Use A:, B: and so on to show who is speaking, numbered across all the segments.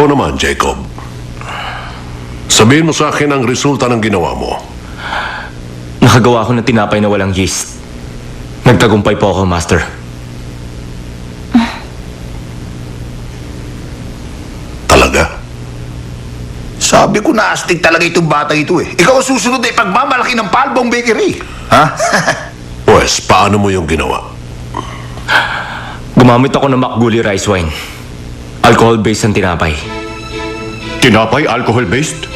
A: Ikaw naman, Jacob. Sabihin mo sa akin ang resulta ng ginawa mo.
B: Nakagawa ako ng tinapay na walang yeast. Nagtagumpay po ako, Master.
A: Talaga?
C: Sabi ko na astig talaga itong bata ito eh. Ikaw ang susunod na ipagmamalaki ng Palbong Bakery. Ha?
A: Pues, paano mo yung ginawa?
B: Gumamit ako ng Makguli rice wine. Alcohol-based ang tinapay.
D: Tinapay alcohol-based?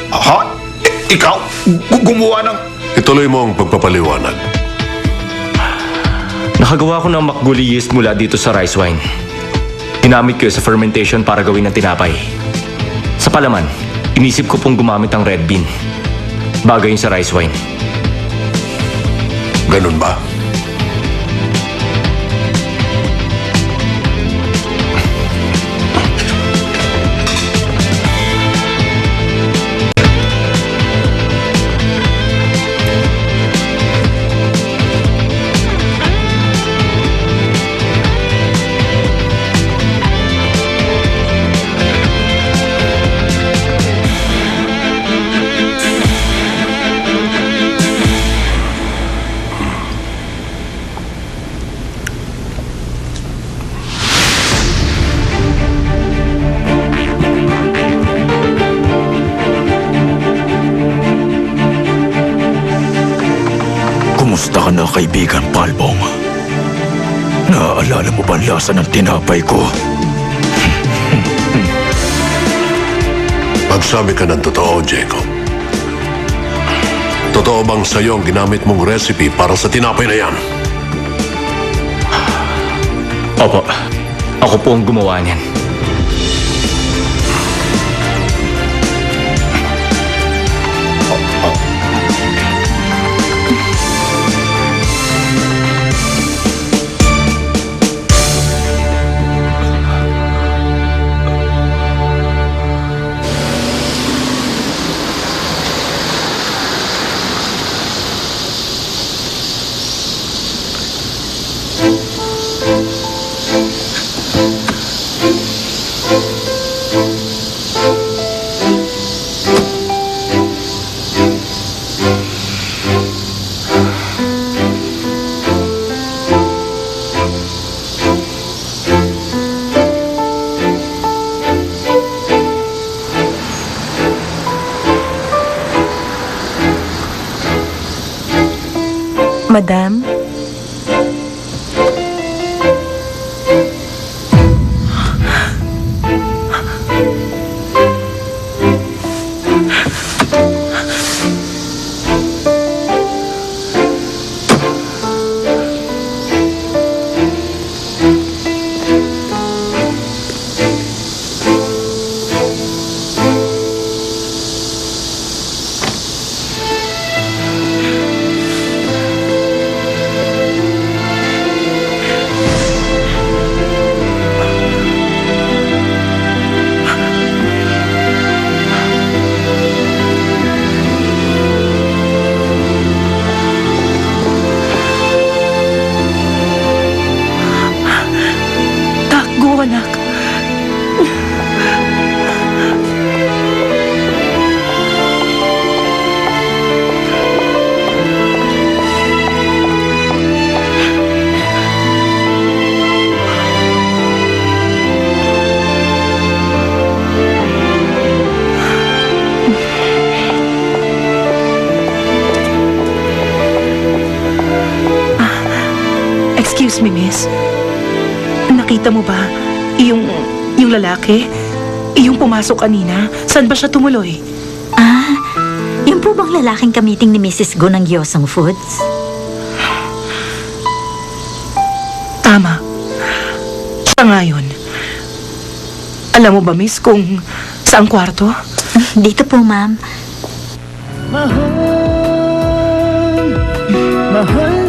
C: Ha? Ikaw? Gumawa ng...
A: Ituloy mo ang pagpapaliwanag.
B: Nakagawa ko ng Makguli yeast mula dito sa rice wine. Ginamit ko sa fermentation para gawin ng tinapay. Sa palaman, inisip ko pong gumamit ng red bean. Bagay yun sa rice wine.
A: Ganun ba?
E: Kumusta ka na, kaibigan Palbong? Naaalala mo ba ang lasa ng tinapay ko?
A: Magsabi ka ng totoo, Jacob. Totoo bang sa'yo ang ginamit mong recipe para sa tinapay na yan?
B: Opo, ako po ang gumawa niyan.
F: Madam? Anak. Excuse me, miss. Nakita mo ba yung lalaki? Yung pumasok kanina? Saan ba siya tumuloy?
G: Yung po bang lalaking kamiting ni Mrs. Go ng Gyosong Foods?
F: Tama. Siya nga yun. Alam mo ba, miss, kung saang kwarto?
G: Dito po, ma'am.
E: Mahal